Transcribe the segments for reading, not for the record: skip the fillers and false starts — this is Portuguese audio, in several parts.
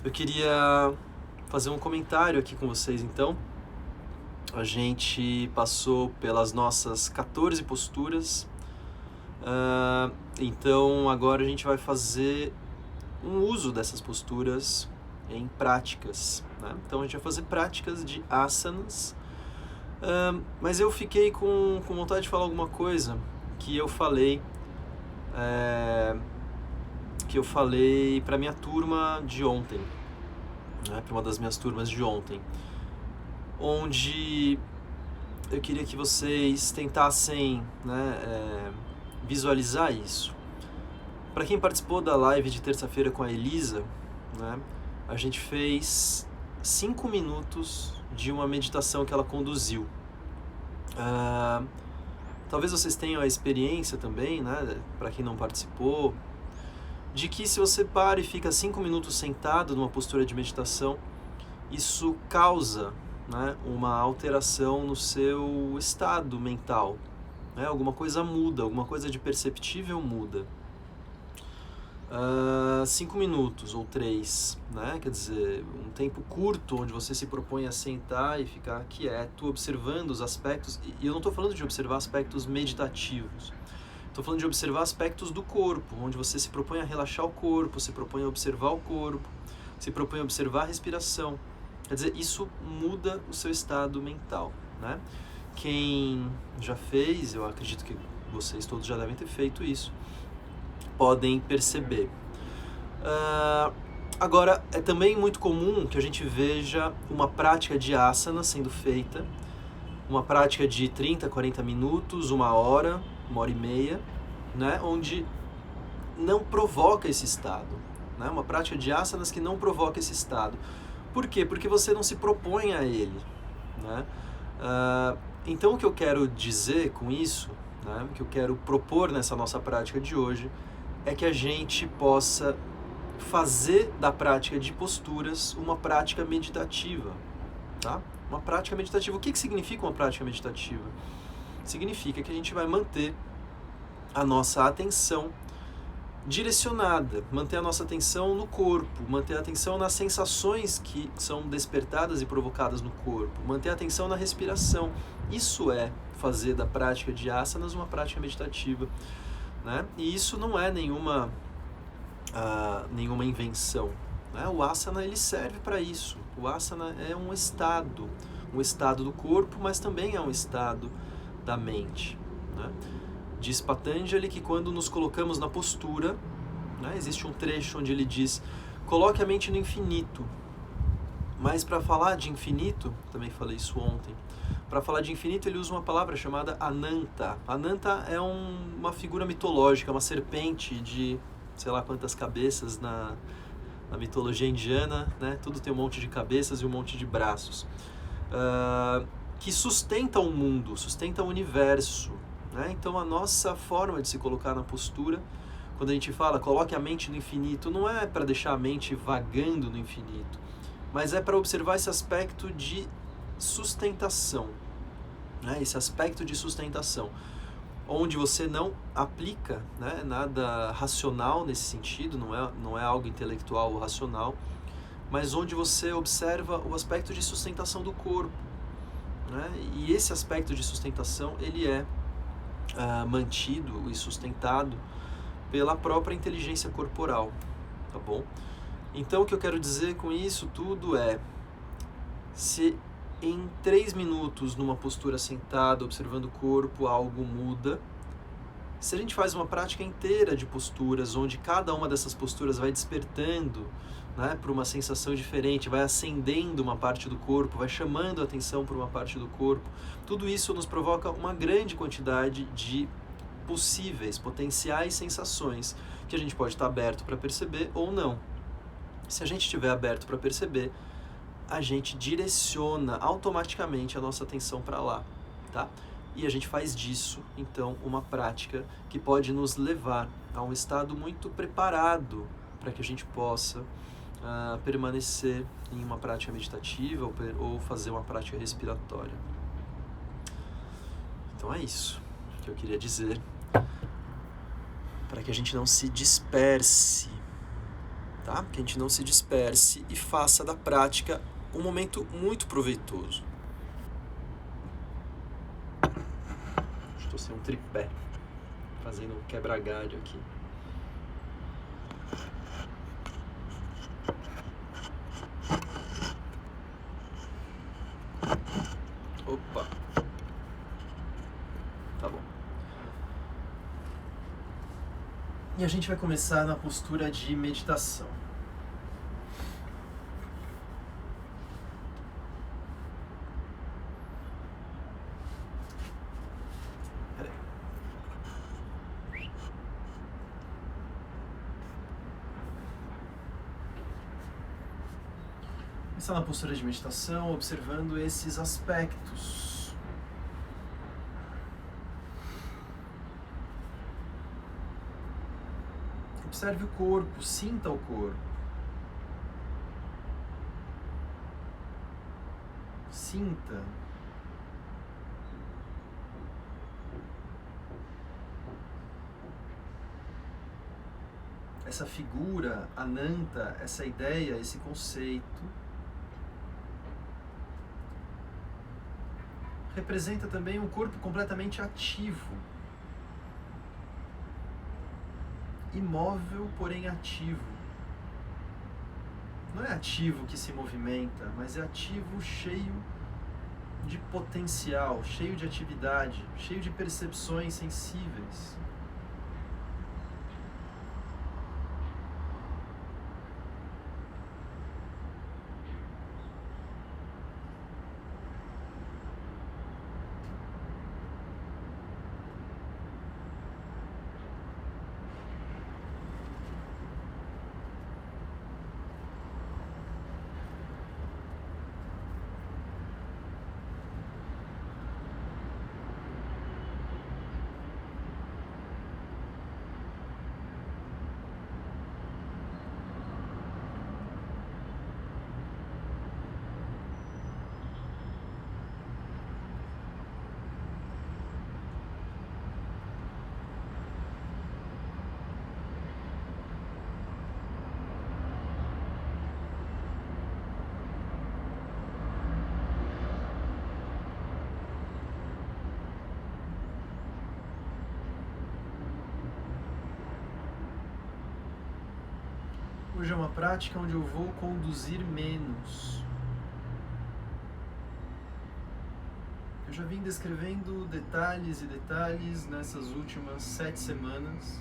Eu queria fazer um comentário aqui com vocês, então. A gente passou pelas nossas 14 posturas, então agora a gente vai fazer um uso dessas posturas em práticas, né? Então a gente vai fazer práticas de asanas, mas eu fiquei com vontade de falar alguma coisa que eu falei para minha turma de ontem, né? Para uma das minhas turmas de ontem, onde eu queria que vocês tentassem, né, visualizar isso. Para quem participou da live de terça-feira com a Elisa, né, a gente fez 5 minutos de uma meditação que ela conduziu. Talvez vocês tenham a experiência também, né, para quem não participou, de que se você para e fica 5 minutos sentado numa postura de meditação, isso causa, né, uma alteração no seu estado mental, né? Alguma coisa muda, alguma coisa de perceptível muda. 5 minutos ou 3, né? Quer dizer, um tempo curto onde você se propõe a sentar e ficar quieto, observando os aspectos, e eu não estou falando de observar aspectos meditativos, estou falando de observar aspectos do corpo, onde você se propõe a relaxar o corpo, se propõe a observar o corpo, se propõe a observar a respiração. Quer dizer, isso muda o seu estado mental, né? Quem já fez, eu acredito que vocês todos já devem ter feito isso, podem perceber. Agora, é também muito comum que a gente veja uma prática de asana sendo feita, uma prática de 30, 40 minutos, 1 hora, 1 hora e meia, né? Onde não provoca esse estado, né? Uma prática de asanas que não provoca esse estado. Por quê? Porque você não se propõe a ele, né? Então o que eu quero dizer com isso, né, o que eu quero propor nessa nossa prática de hoje, é que a gente possa fazer da prática de posturas uma prática meditativa, tá? Uma prática meditativa. O que significa uma prática meditativa? Significa que a gente vai manter a nossa atenção direcionada, manter a nossa atenção no corpo, manter a atenção nas sensações que são despertadas e provocadas no corpo, manter a atenção na respiração. Isso é fazer da prática de asanas uma prática meditativa, né? E isso não é nenhuma invenção, né? O asana, ele serve para isso. O asana é um estado do corpo, mas também é um estado da mente, né? Diz Patanjali que quando nos colocamos na postura, né, existe um trecho onde ele diz: coloque a mente no infinito. Mas para falar de infinito, também falei isso ontem, para falar de infinito ele usa uma palavra chamada Ananta. Ananta é uma figura mitológica, uma serpente de sei lá quantas cabeças na mitologia indiana, né? Tudo tem um monte de cabeças e um monte de braços, que sustenta o mundo, sustenta o universo, né? Então a nossa forma de se colocar na postura, quando a gente fala coloque a mente no infinito, não é para deixar a mente vagando no infinito, mas é para observar esse aspecto de sustentação, né? Esse aspecto de sustentação, onde você não aplica, né, nada racional nesse sentido, não é algo intelectual ou racional, mas onde você observa o aspecto de sustentação do corpo, né? E esse aspecto de sustentação, ele é mantido e sustentado pela própria inteligência corporal, tá bom? Então o que eu quero dizer com isso tudo é, se em 3 minutos numa postura sentada, observando o corpo, algo muda, se a gente faz uma prática inteira de posturas, onde cada uma dessas posturas vai despertando, né, para uma sensação diferente, vai acendendo uma parte do corpo, vai chamando a atenção para uma parte do corpo, tudo isso nos provoca uma grande quantidade de possíveis, potenciais sensações, que a gente pode estar aberto para perceber ou não. Se a gente estiver aberto para perceber, a gente direciona automaticamente a nossa atenção para lá, tá? E a gente faz disso, então, uma prática que pode nos levar a um estado muito preparado para que a gente possa permanecer em uma prática meditativa ou fazer uma prática respiratória. Então é isso que eu queria dizer, para que a gente não se disperse, tá? Que a gente não se disperse e faça da prática um momento muito proveitoso. Estou sem um tripé, fazendo um quebra-galho aqui. Opa! Tá bom. E a gente vai começar na postura de meditação. Começar na postura de meditação, observando esses aspectos. Observe o corpo, sinta o corpo. Sinta. Essa figura, Ananta, essa ideia, esse conceito, representa também um corpo completamente ativo. Imóvel, porém ativo. Não é ativo que se movimenta, mas é ativo cheio de potencial, cheio de atividade, cheio de percepções sensíveis. Hoje é uma prática onde eu vou conduzir menos. Eu já vim descrevendo detalhes e detalhes nessas últimas 7 semanas.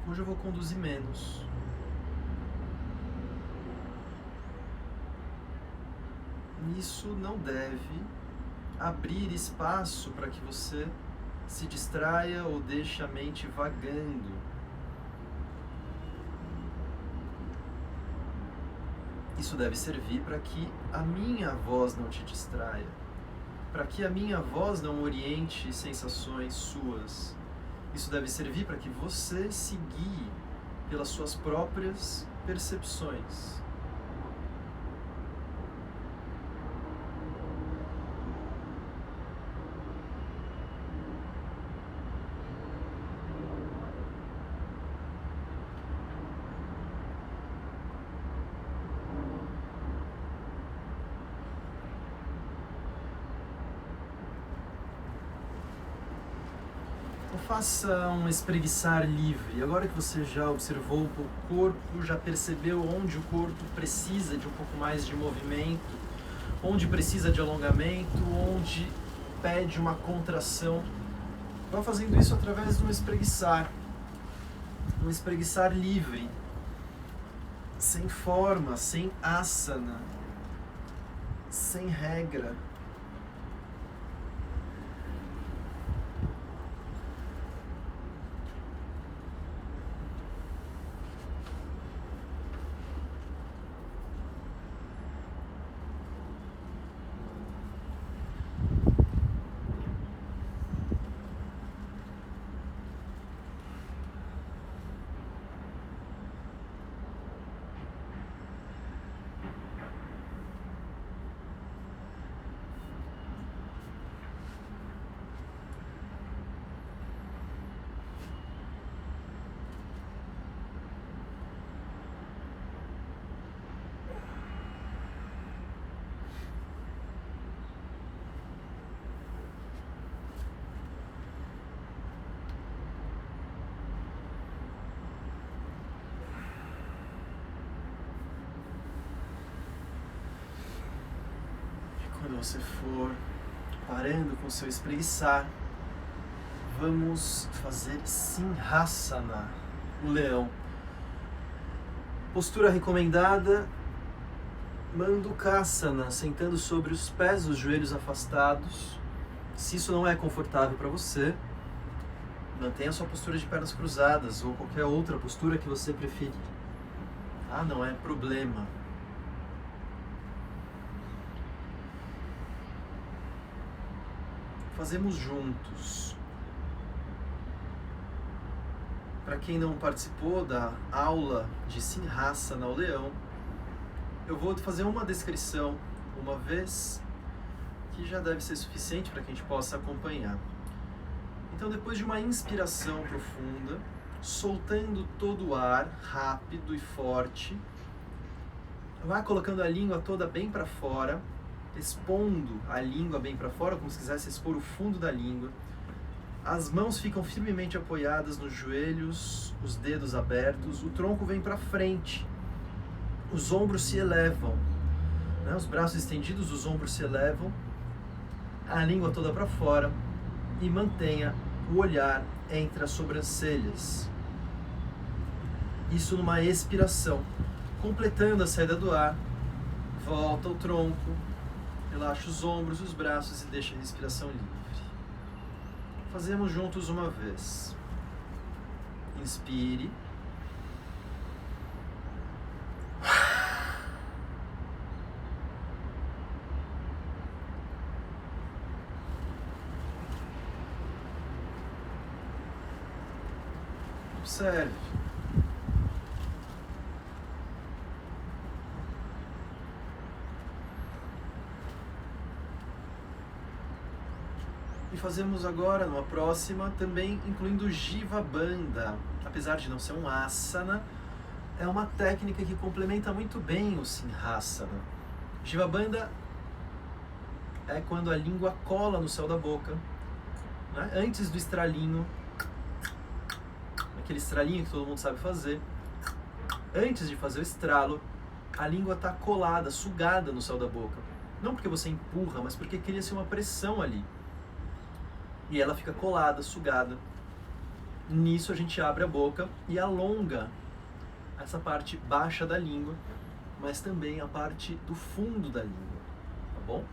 Hoje eu vou conduzir menos. Isso não deve abrir espaço para que você se distraia ou deixe a mente vagando. Isso deve servir para que a minha voz não te distraia, para que a minha voz não oriente sensações suas. Isso deve servir para que você se guie pelas suas próprias percepções. Faça um espreguiçar livre. Agora que você já observou um pouco o corpo, já percebeu onde o corpo precisa de um pouco mais de movimento, onde precisa de alongamento, onde pede uma contração. Vá fazendo isso através de um espreguiçar livre, sem forma, sem asana, sem regra. você for parando com o seu espreguiçar, vamos fazer Simhasana, o leão. Postura recomendada, Mandukasana, sentando sobre os pés, os joelhos afastados. Se isso não é confortável para você, mantenha a sua postura de pernas cruzadas ou qualquer outra postura que você preferir. Ah, não é problema. Fazemos juntos. Para quem não participou da aula de Simhasana ao leão, eu vou fazer uma descrição uma vez, que já deve ser suficiente para que a gente possa acompanhar. Então, depois de uma inspiração profunda, soltando todo o ar rápido e forte, vai colocando a língua toda bem para fora, expondo a língua bem para fora, como se quisesse expor o fundo da língua. As mãos ficam firmemente apoiadas nos joelhos, os dedos abertos, o tronco vem para frente, os ombros se elevam, né? Os braços estendidos, os ombros se elevam, a língua toda para fora, e mantenha o olhar entre as sobrancelhas. Isso numa expiração. Completando a saída do ar, volta o tronco, relaxa os ombros, os braços e deixa a respiração livre. Fazemos juntos uma vez. Inspire. Observe. E fazemos agora, numa próxima, também incluindo Jiva Bandha. Apesar de não ser um asana, é uma técnica que complementa muito bem o Simhasana. Jiva Bandha é quando a língua cola no céu da boca, né? Antes do estralinho, aquele estralinho que todo mundo sabe fazer. Antes de fazer o estralo, a língua está colada, sugada no céu da boca. Não porque você empurra, mas porque cria-se uma pressão ali. E ela fica colada, sugada. Nisso a gente abre a boca e alonga essa parte baixa da língua, mas também a parte do fundo da língua, tá bom?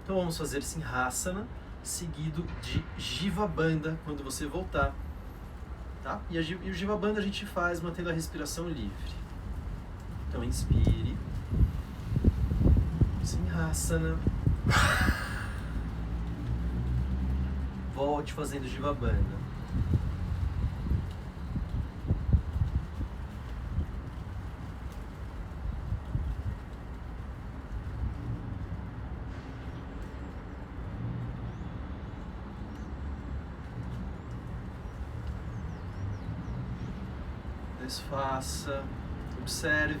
Então vamos fazer Simhasana, seguido de Jiva Bandha quando você voltar, tá? E o Jiva Bandha a gente faz mantendo a respiração livre. Então inspire, Simhasana, volte fazendo Jiva Bandha. Desfaça, observe.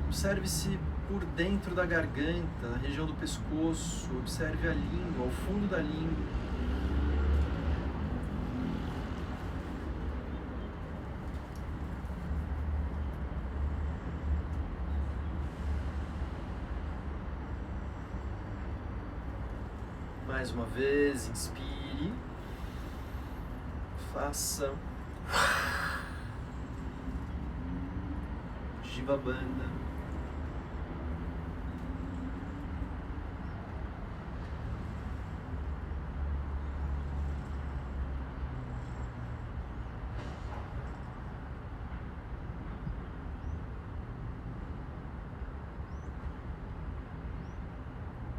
Observe-se por dentro da garganta, na região do pescoço, observe a língua, o fundo da língua. Mais uma vez, inspire, faça Jiva Bandha.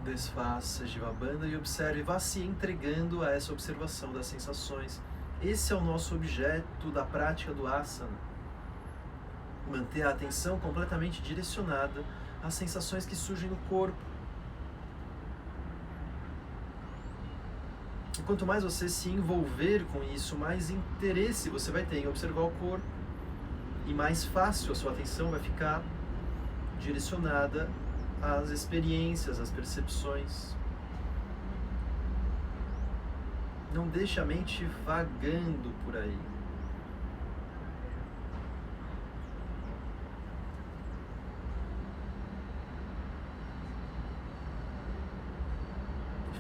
Desfaça Jiva Bandha e observe, vá se entregando a essa observação das sensações. Esse é o nosso objeto da prática do asana. Manter a atenção completamente direcionada às sensações que surgem no corpo. E quanto mais você se envolver com isso, mais interesse você vai ter em observar o corpo. E mais fácil a sua atenção vai ficar direcionada às experiências, às percepções. Não deixe a mente vagando por aí.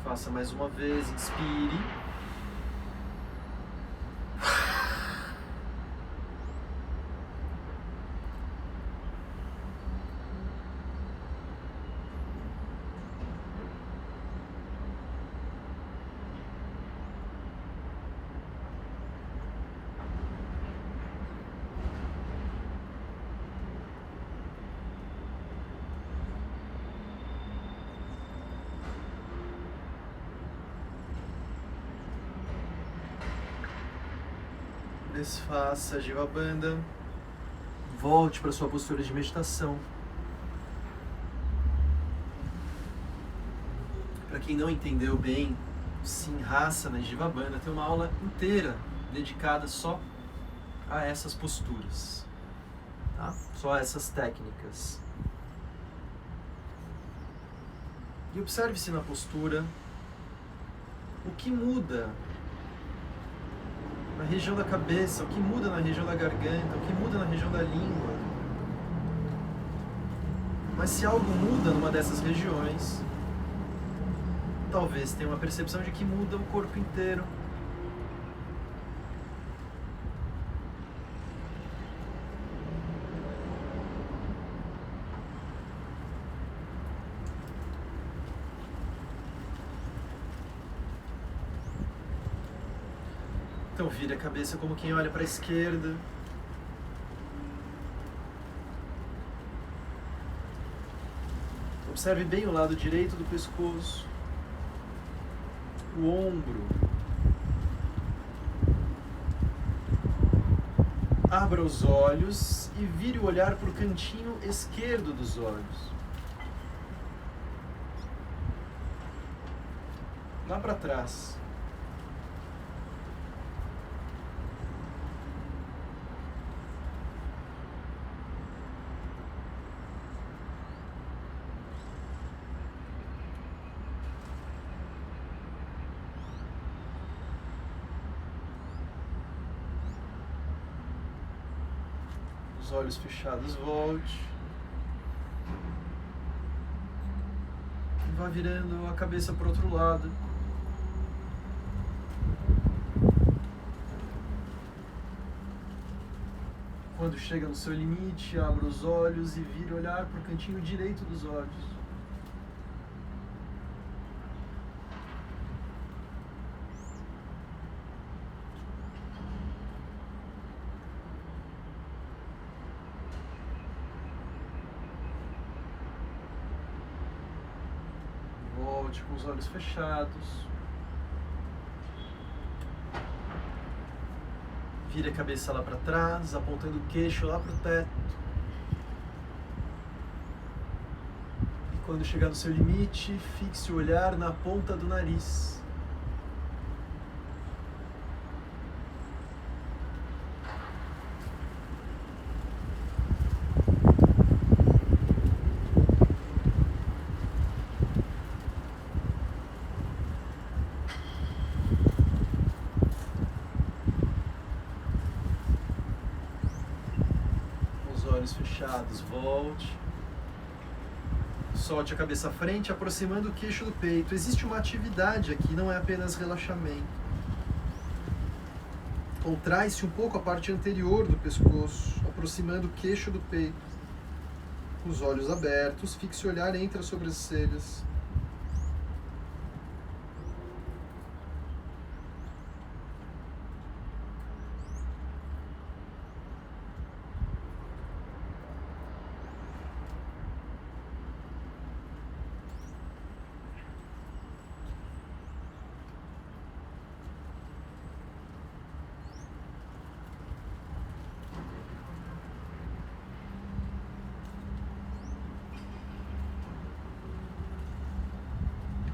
Faça mais uma vez, inspire. Desfaça a Jiva Bandha. Volte para sua postura de meditação. Para quem não entendeu bem, Simhasana e Jiva Bandha tem uma aula inteira dedicada só a essas posturas, tá? Só a essas técnicas. E observe-se na postura o que muda na região da cabeça, o que muda na região da garganta, o que muda na região da língua. Mas se algo muda numa dessas regiões, talvez tenha uma percepção de que muda o corpo inteiro. Então vire a cabeça como quem olha para a esquerda. Observe bem o lado direito do pescoço, o ombro. Abra os olhos e vire o olhar para o cantinho esquerdo dos olhos. Lá para trás. Os olhos fechados, volte. E vá virando a cabeça para o outro lado. Quando chega no seu limite, abra os olhos e vire olhar para o cantinho direito dos olhos. Volte com os olhos fechados. Vire a cabeça lá para trás, apontando o queixo lá para o teto. E quando chegar no seu limite, fixe o olhar na ponta do nariz. Olhos fechados, volte. Solte a cabeça à frente, aproximando o queixo do peito. Existe uma atividade aqui, não é apenas relaxamento. Contrai-se um pouco a parte anterior do pescoço, aproximando o queixo do peito. Os olhos abertos, fixe o olhar entre as sobrancelhas.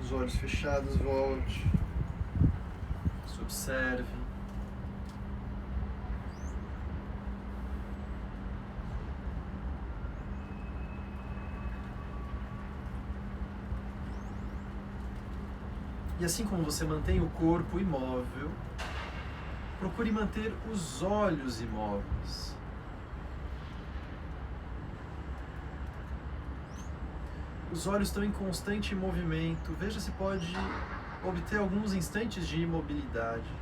Os olhos fechados, volte. Se observe. E assim como você mantém o corpo imóvel, procure manter os olhos imóveis. Os olhos estão em constante movimento. Veja se pode obter alguns instantes de imobilidade.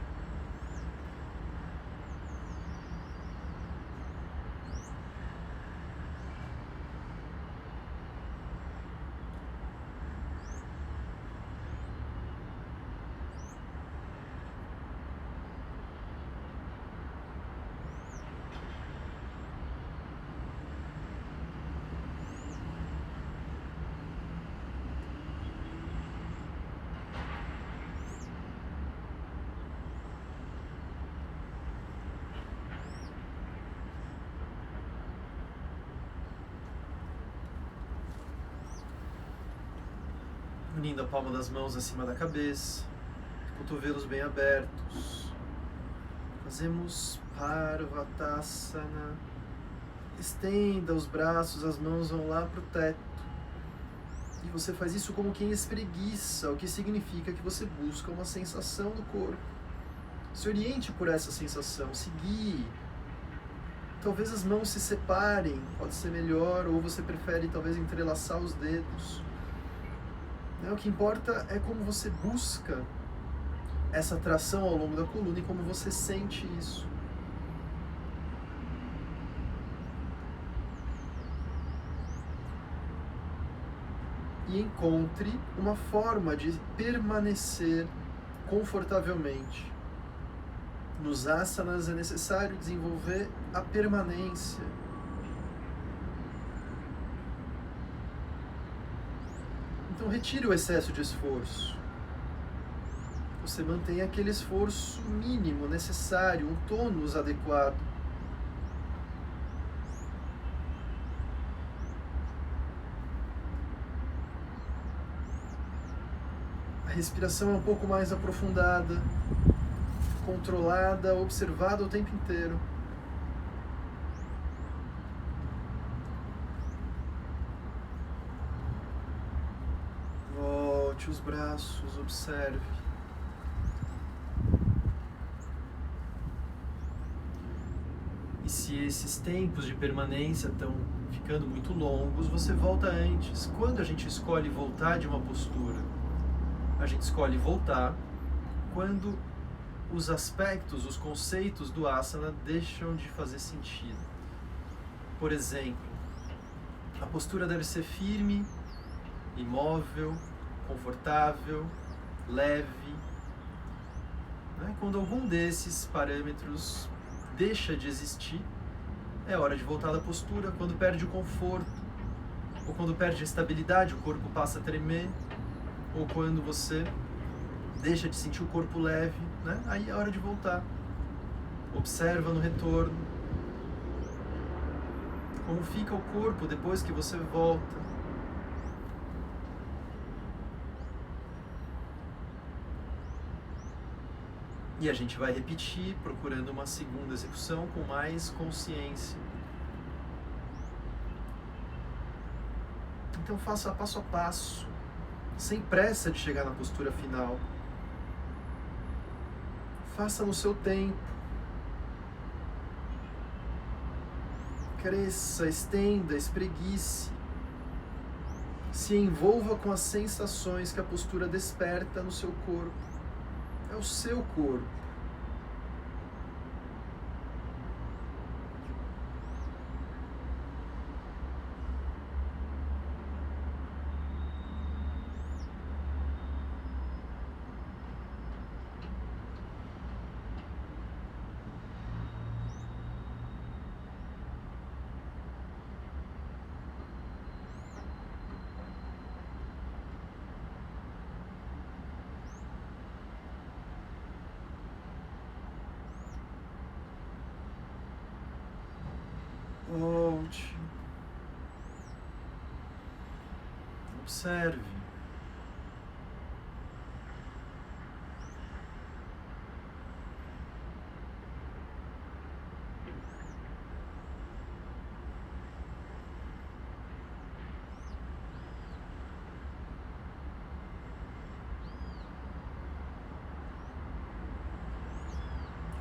Unindo a palma das mãos acima da cabeça, cotovelos bem abertos. Fazemos Parvatasana. Estenda os braços, as mãos vão lá para o teto. E você faz isso como quem espreguiça, o que significa que você busca uma sensação do corpo. Se oriente por essa sensação, se guie. Talvez as mãos se separem, pode ser melhor, ou você prefere talvez entrelaçar os dedos. O que importa é como você busca essa tração ao longo da coluna e como você sente isso. E encontre uma forma de permanecer confortavelmente. Nos asanas é necessário desenvolver a permanência. Então retire o excesso de esforço. Você mantém aquele esforço mínimo necessário, um tônus adequado. A respiração é um pouco mais aprofundada, controlada, observada o tempo inteiro. Volte os braços, observe. E se esses tempos de permanência estão ficando muito longos, você volta antes. Quando a gente escolhe voltar de uma postura, a gente escolhe voltar quando os aspectos, os conceitos do asana deixam de fazer sentido. Por exemplo, a postura deve ser firme, imóvel, confortável, leve. Quando algum desses parâmetros deixa de existir, é hora de voltar da postura. Quando perde o conforto, ou quando perde a estabilidade, o corpo passa a tremer, ou quando você deixa de sentir o corpo leve, aí é hora de voltar. Observa no retorno como fica o corpo depois que você volta. E a gente vai repetir, procurando uma segunda execução com mais consciência. Então faça passo a passo, sem pressa de chegar na postura final. Faça no seu tempo. Cresça, estenda, espreguice. Se envolva com as sensações que a postura desperta no seu corpo. É o seu corpo. Volte. Observe.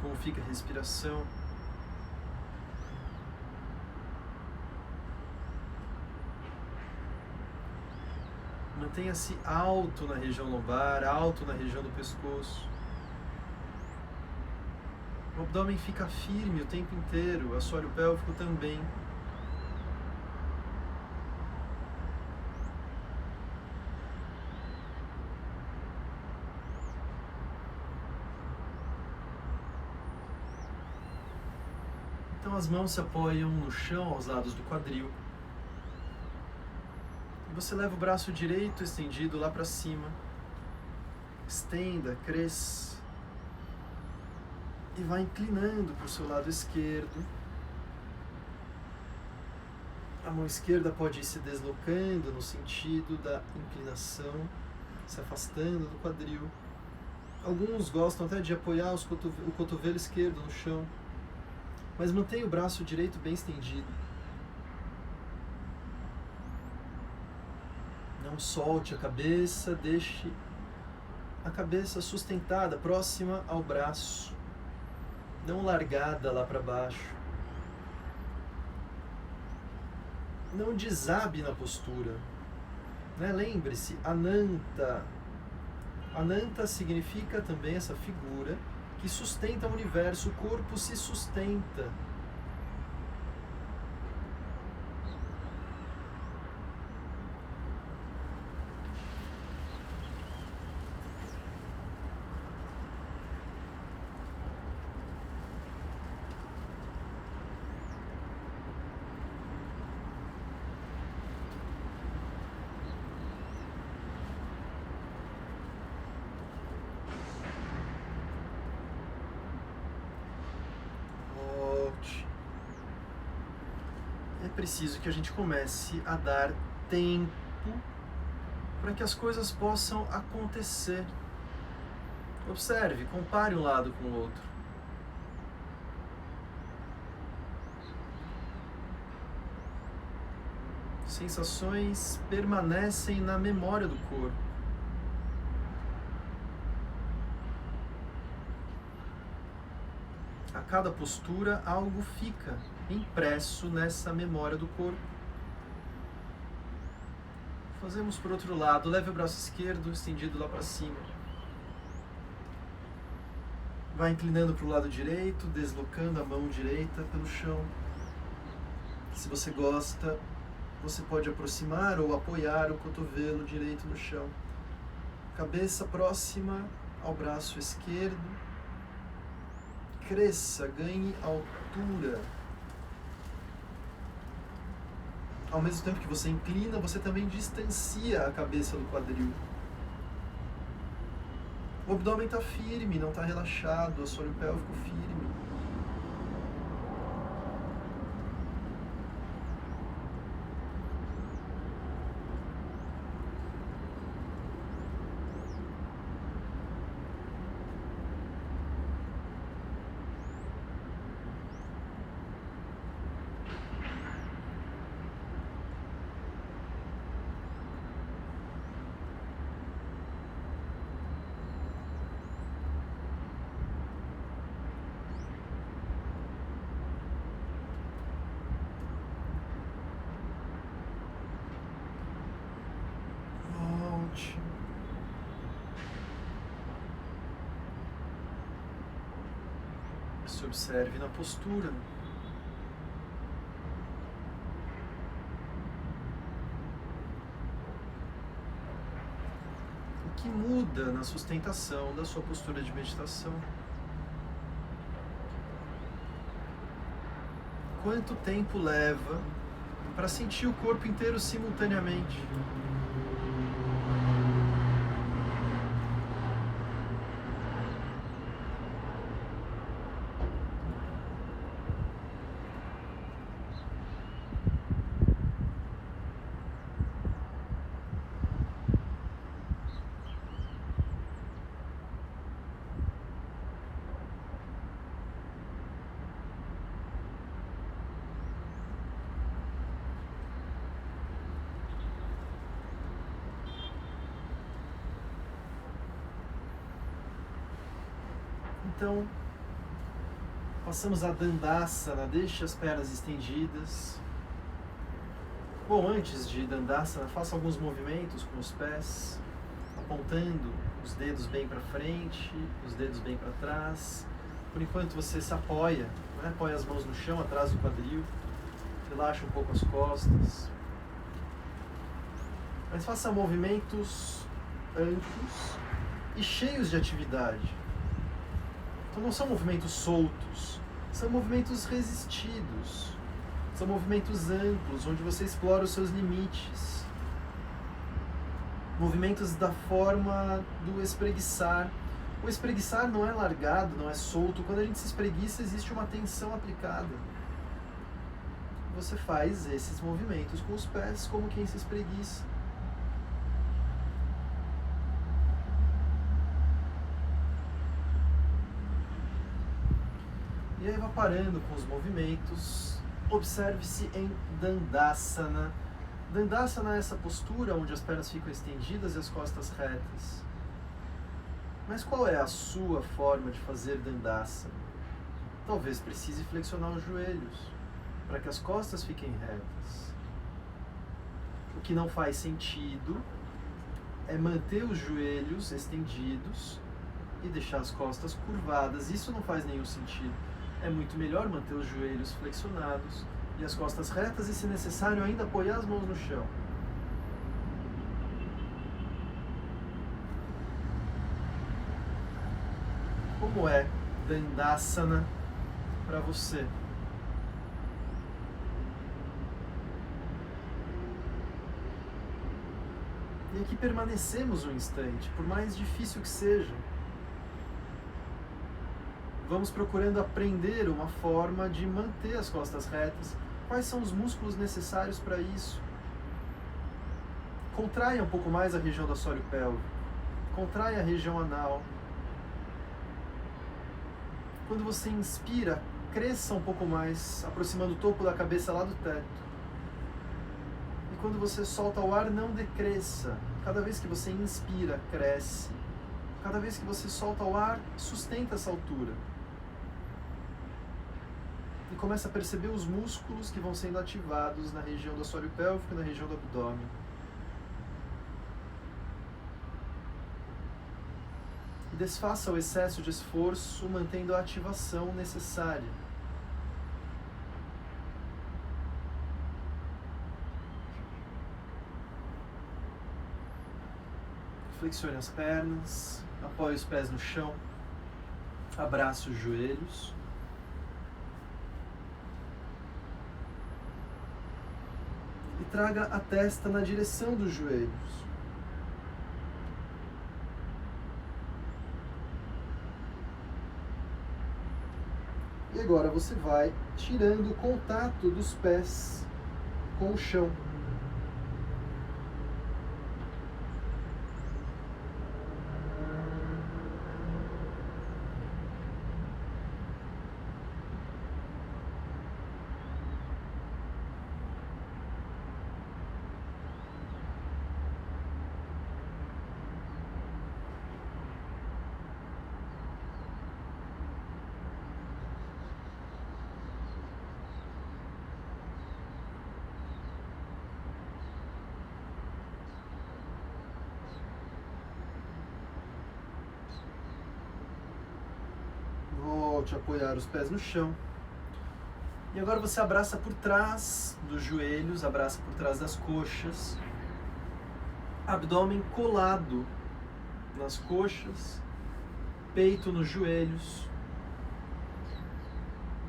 Como fica a respiração? Mantenha-se alto na região lombar, alto na região do pescoço. O abdômen fica firme o tempo inteiro, o assoalho pélvico também. Então as mãos se apoiam no chão aos lados do quadril. E você leva o braço direito estendido lá para cima. Estenda, cresça. E vai inclinando para o seu lado esquerdo. A mão esquerda pode ir se deslocando no sentido da inclinação, se afastando do quadril. Alguns gostam até de apoiar o cotovelo esquerdo no chão, mas mantenha o braço direito bem estendido. Não solte a cabeça, deixe a cabeça sustentada, próxima ao braço, não largada lá para baixo. Não desabe na postura. Lembre-se, Ananta. Ananta significa também essa figura que sustenta o universo, o corpo se sustenta. É preciso que a gente comece a dar tempo para que as coisas possam acontecer. Observe, compare um lado com o outro. Sensações permanecem na memória do corpo. A cada postura, algo fica impresso nessa memória do corpo. Fazemos por outro lado. Leve o braço esquerdo estendido lá para cima. Vai inclinando para o lado direito, deslocando a mão direita pelo chão. Se você gosta, você pode aproximar ou apoiar o cotovelo direito no chão. Cabeça próxima ao braço esquerdo. Cresça, ganhe altura. Ao mesmo tempo que você inclina, você também distancia a cabeça do quadril. O abdômen está firme, não está relaxado, o assoalho pélvico firme. Se observe na postura. O que muda na sustentação da sua postura de meditação? Quanto tempo leva para sentir o corpo inteiro simultaneamente? Então, passamos a Dandasana, deixe as pernas estendidas. Bom, antes de Dandasana, faça alguns movimentos com os pés, apontando os dedos bem para frente, os dedos bem para trás. Por enquanto você se apoia, né? Põe as mãos no chão, atrás do quadril, relaxa um pouco as costas. Mas faça movimentos amplos e cheios de atividade. Então não são movimentos soltos, são movimentos resistidos. São movimentos amplos, onde você explora os seus limites. Movimentos da forma do espreguiçar. O espreguiçar não é largado, não é solto. Quando a gente se espreguiça, existe uma tensão aplicada. Você faz esses movimentos com os pés como quem se espreguiça. E aí vai parando com os movimentos. Observe-se em Dandasana. Dandasana é essa postura onde as pernas ficam estendidas e as costas retas. Mas qual é a sua forma de fazer Dandasana? Talvez precise flexionar os joelhos para que as costas fiquem retas. O que não faz sentido é manter os joelhos estendidos e deixar as costas curvadas. Isso não faz nenhum sentido. É muito melhor manter os joelhos flexionados e as costas retas e, se necessário, ainda apoiar as mãos no chão. Como é Dandasana para você? E aqui permanecemos um instante, por mais difícil que seja. Vamos procurando aprender uma forma de manter as costas retas. Quais são os músculos necessários para isso? Contraia um pouco mais a região do assoalho pélvico. Contraia a região anal. Quando você inspira, cresça um pouco mais, aproximando o topo da cabeça lá do teto. E quando você solta o ar, não decresça. Cada vez que você inspira, cresce. Cada vez que você solta o ar, sustenta essa altura. E começa a perceber os músculos que vão sendo ativados na região do assoalho pélvico e na região do abdômen. E desfaça o excesso de esforço, mantendo a ativação necessária. Flexione as pernas, apoie os pés no chão, abrace os joelhos. E traga a testa na direção dos joelhos. E agora você vai tirando o contato dos pés com o chão. Volte a apoiar os pés no chão. E agora você abraça por trás dos joelhos, abraça por trás das coxas. Abdômen colado nas coxas, peito nos joelhos.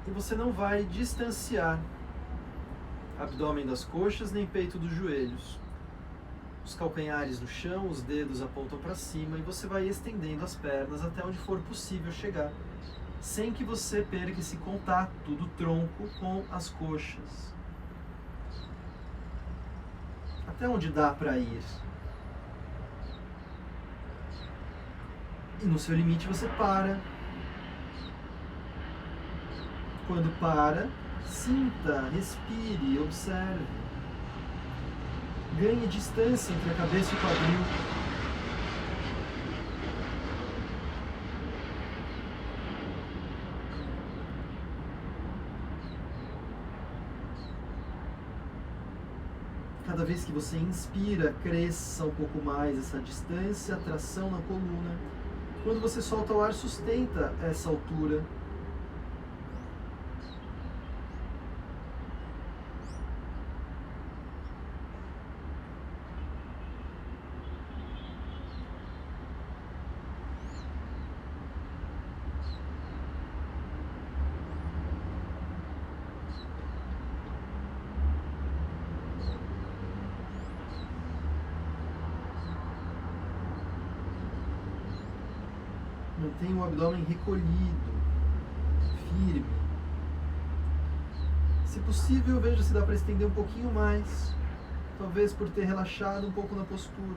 E você não vai distanciar abdômen das coxas nem peito dos joelhos. Os calcanhares no chão, os dedos apontam para cima e você vai estendendo as pernas até onde for possível chegar, sem que você perca esse contato do tronco com as coxas. Até onde dá para ir. E no seu limite você para. Quando para, sinta, respire, observe. Ganhe distância entre a cabeça e o quadril. cada vez que você inspira, cresça um pouco mais essa distância, tração na coluna. Quando você solta o ar, sustenta essa altura. Mantenha o abdômen recolhido, firme. Se possível, veja se dá para estender um pouquinho mais, talvez por ter relaxado um pouco na postura.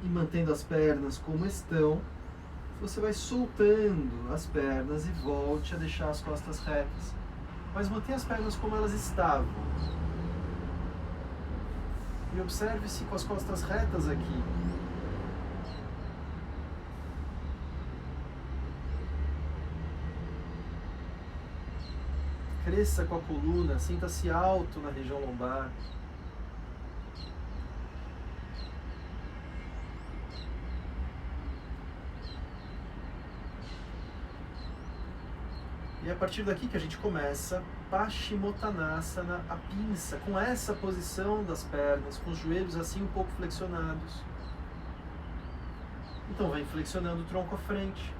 E mantendo as pernas como estão, você vai soltando as pernas e volte a deixar as costas retas. Mas mantenha as pernas como elas estavam. E observe-se com as costas retas aqui. Cresça com a coluna, sinta-se alto na região lombar. E é a partir daqui que a gente começa Paschimottanasana, a pinça, com essa posição das pernas, com os joelhos assim um pouco flexionados. Então vem flexionando o tronco à frente,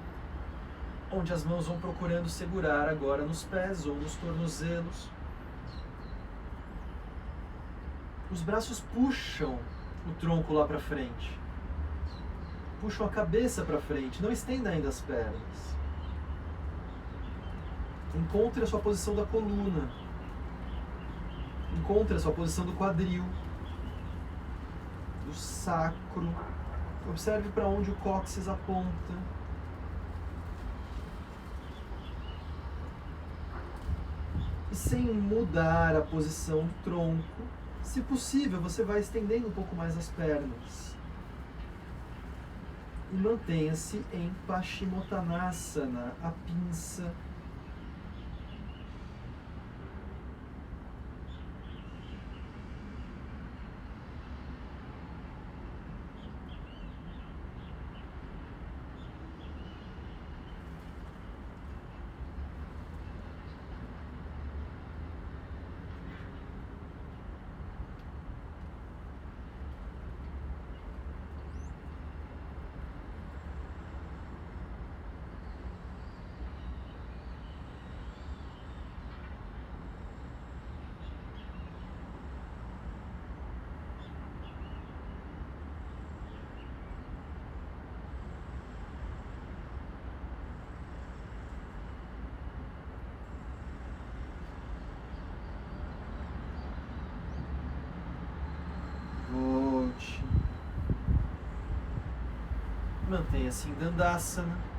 onde as mãos vão procurando segurar agora nos pés ou nos tornozelos. Os braços puxam o tronco lá para frente, puxam a cabeça para frente, não estenda ainda as pernas. Encontre a sua posição da coluna. Encontre a sua posição do quadril, do sacro. Observe para onde o cóccix aponta. E sem mudar a posição do tronco, se possível, você vai estendendo um pouco mais as pernas. E mantenha-se em Paschimottanasana, a pinça. Volte. Mantenha-se em Dandasana.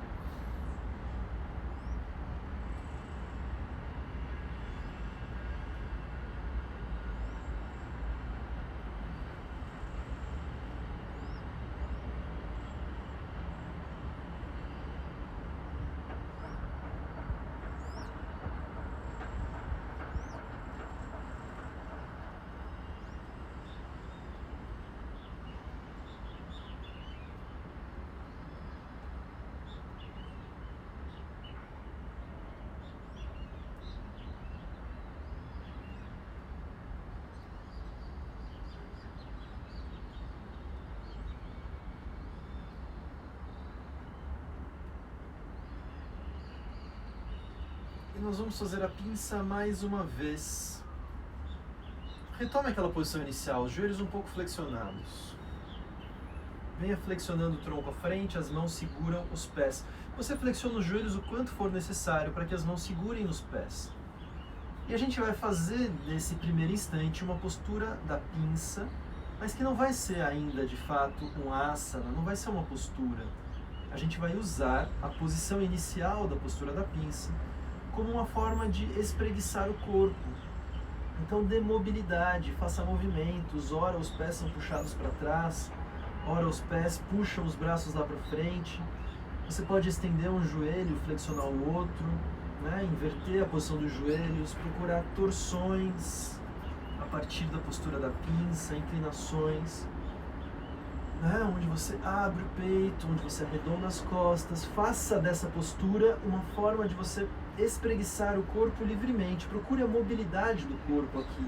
Nós vamos fazer a pinça mais uma vez. Retome aquela posição inicial, os joelhos um pouco flexionados. Venha flexionando o tronco à frente, as mãos seguram os pés. Você flexiona os joelhos o quanto for necessário para que as mãos segurem nos pés. E a gente vai fazer, nesse primeiro instante, uma postura da pinça, mas que não vai ser ainda, de fato, um asana, não vai ser uma postura. A gente vai usar a posição inicial da postura da pinça como uma forma de espreguiçar o corpo. Então dê mobilidade, faça movimentos, ora os pés são puxados para trás, Ora os pés, puxam os braços lá para frente. Você pode estender um joelho, flexionar o outro, né? Inverter a posição dos joelhos, procurar torções a partir da postura da pinça, inclinações, né? Onde você abre o peito, onde você arredonda as costas. Faça dessa postura uma forma de você espreguiçar o corpo livremente. Procure a mobilidade do corpo aqui.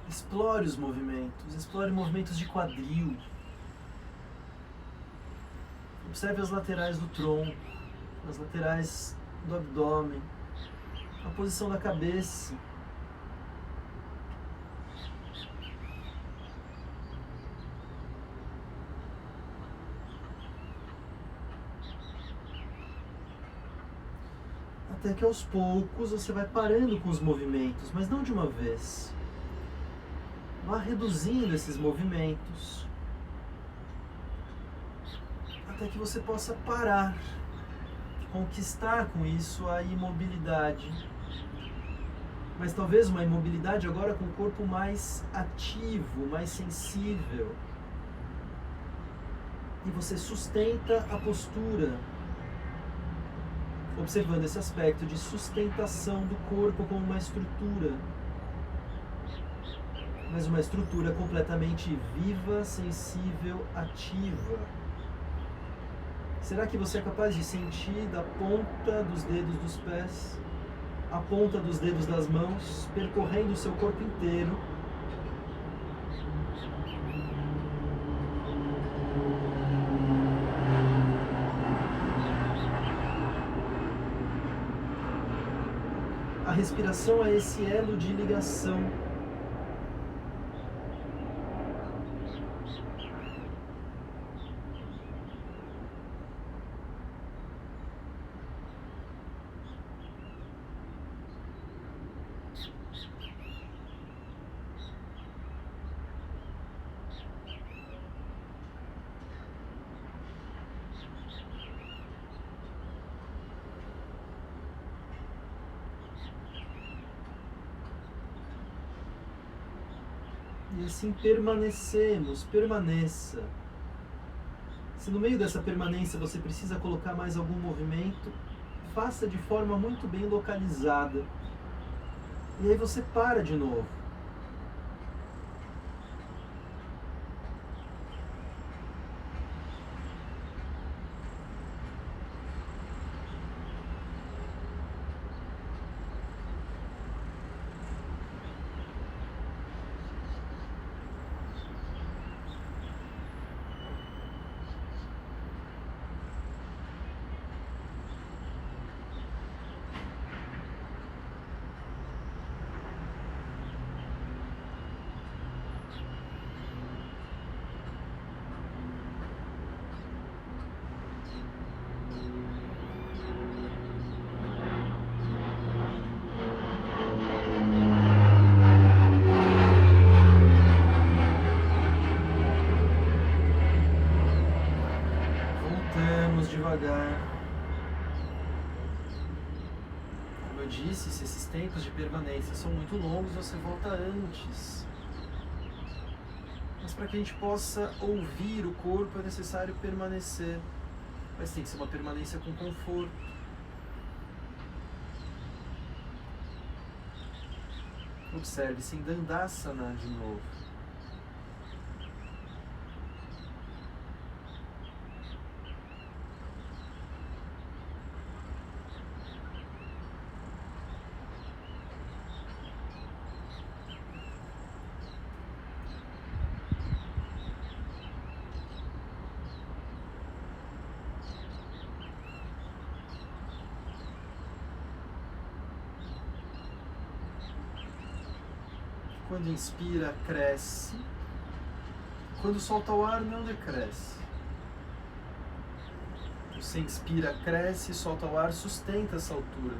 Explore os movimentos de quadril. Observe as laterais do tronco, as laterais do abdômen, a posição da cabeça. Até que aos poucos você vai parando com os movimentos, mas não de uma vez. Vá reduzindo esses movimentos até que você possa parar, conquistar com isso a imobilidade. Mas talvez uma imobilidade agora com o corpo mais ativo, mais sensível. E você sustenta a postura, observando esse aspecto de sustentação do corpo como uma estrutura. Mas uma estrutura completamente viva, sensível, ativa. Será que você é capaz de sentir da ponta dos dedos dos pés, a ponta dos dedos das mãos, percorrendo o seu corpo inteiro? A respiração é esse elo de ligação. E assim permaneça. Se no meio dessa permanência você precisa colocar mais algum movimento, faça de forma muito bem localizada. E aí você para de novo. Devagar. Como eu disse, se esses tempos de permanência são muito longos, você volta antes. Mas para que a gente possa ouvir o corpo é necessário permanecer. Mas tem que ser uma permanência com conforto. Observe-se em Dandasana de novo. Quando inspira, cresce. Quando solta o ar, não decresce. Você inspira, cresce, solta o ar, sustenta essa altura.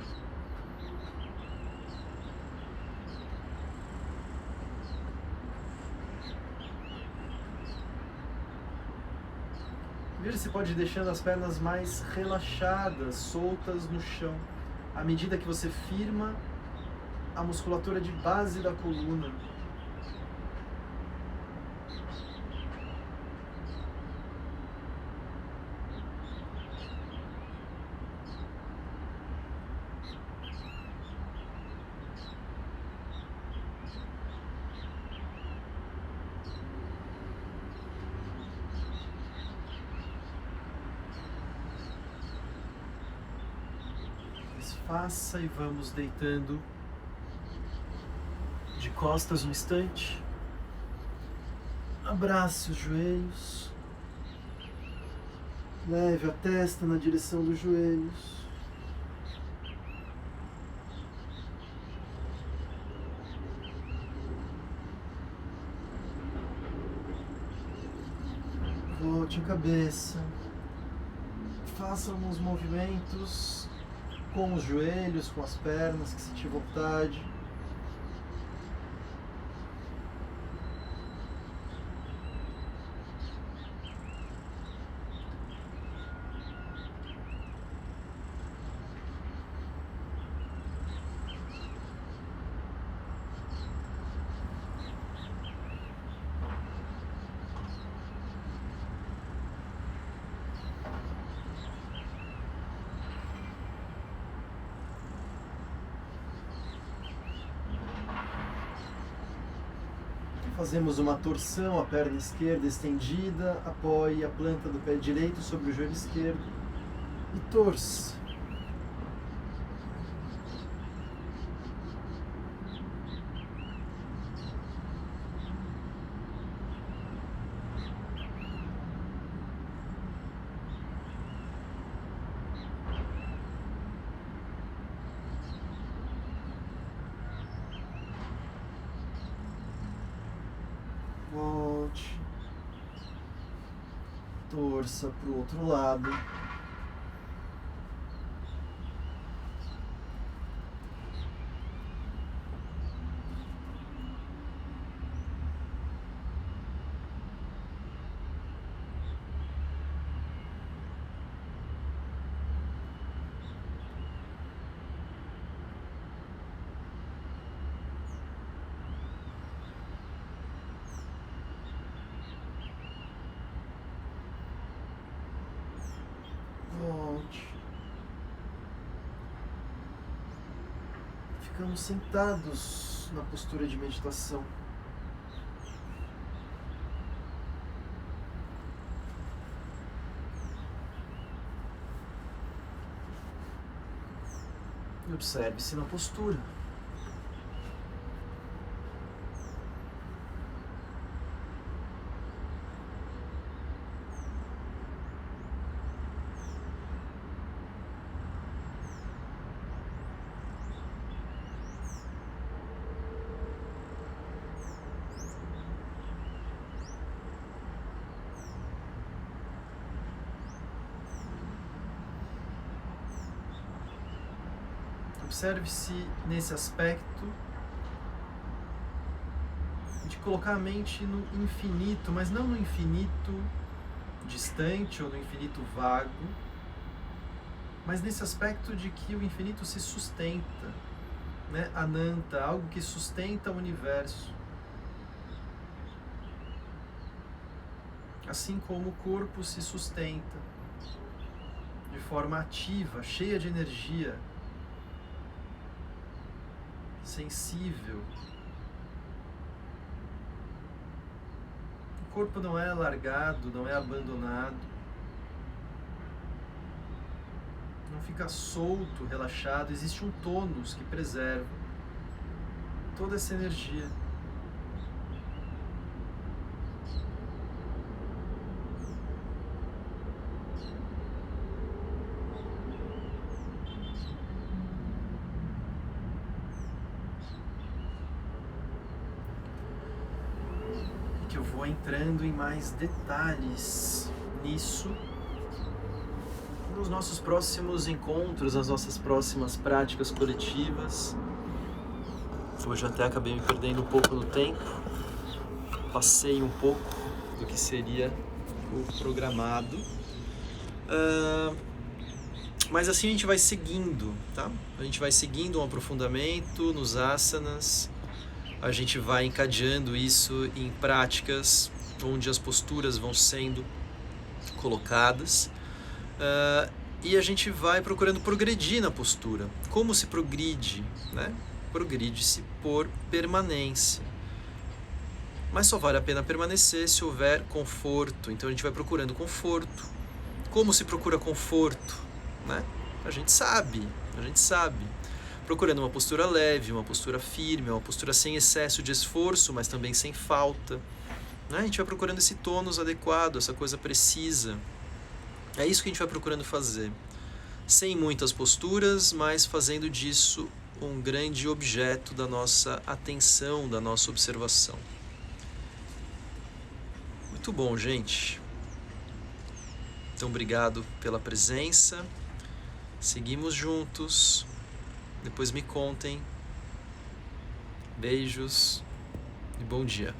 Veja se pode ir deixando as pernas mais relaxadas, soltas no chão, à medida que você firma a musculatura de base da coluna. Faça e vamos deitando de costas um instante. Abrace os joelhos. Leve a testa na direção dos joelhos. Volte a cabeça. Faça alguns movimentos com os joelhos, com as pernas, que sentir vontade. Fazemos uma torção, a perna esquerda estendida, apoie a planta do pé direito sobre o joelho esquerdo e torça. Volte, torça para o outro lado. Volte. Ficamos sentados na postura de meditação. E observe-se na postura. Observe-se nesse aspecto de colocar a mente no infinito, mas não no infinito distante ou no infinito vago, mas nesse aspecto de que o infinito se sustenta, né? Ananta, algo que sustenta o universo. Assim como o corpo se sustenta de forma ativa, cheia de energia, sensível. O corpo não é largado, não é abandonado, não fica solto, relaxado. Existe um tônus que preserva toda essa energia. Eu vou entrando em mais detalhes nisso nos nossos próximos encontros, nas nossas próximas práticas coletivas. Hoje até acabei me perdendo um pouco no tempo, passei um pouco do que seria o programado, mas assim a gente vai seguindo, tá? A gente vai seguindo um aprofundamento nos asanas, a gente vai encadeando isso em práticas onde as posturas vão sendo colocadas, e a gente vai procurando progredir na postura. Como se progride, né? Progride-se por permanência. Mas só vale a pena permanecer se houver conforto. Então a gente vai procurando conforto. Como se procura conforto, né? A gente sabe. Procurando uma postura leve, uma postura firme, uma postura sem excesso de esforço, mas também sem falta. Né? A gente vai procurando esse tônus adequado, essa coisa precisa. É isso que a gente vai procurando fazer. Sem muitas posturas, mas fazendo disso um grande objeto da nossa atenção, da nossa observação. Muito bom, gente. Então, obrigado pela presença. Seguimos juntos. Depois me contem. Beijos e bom dia.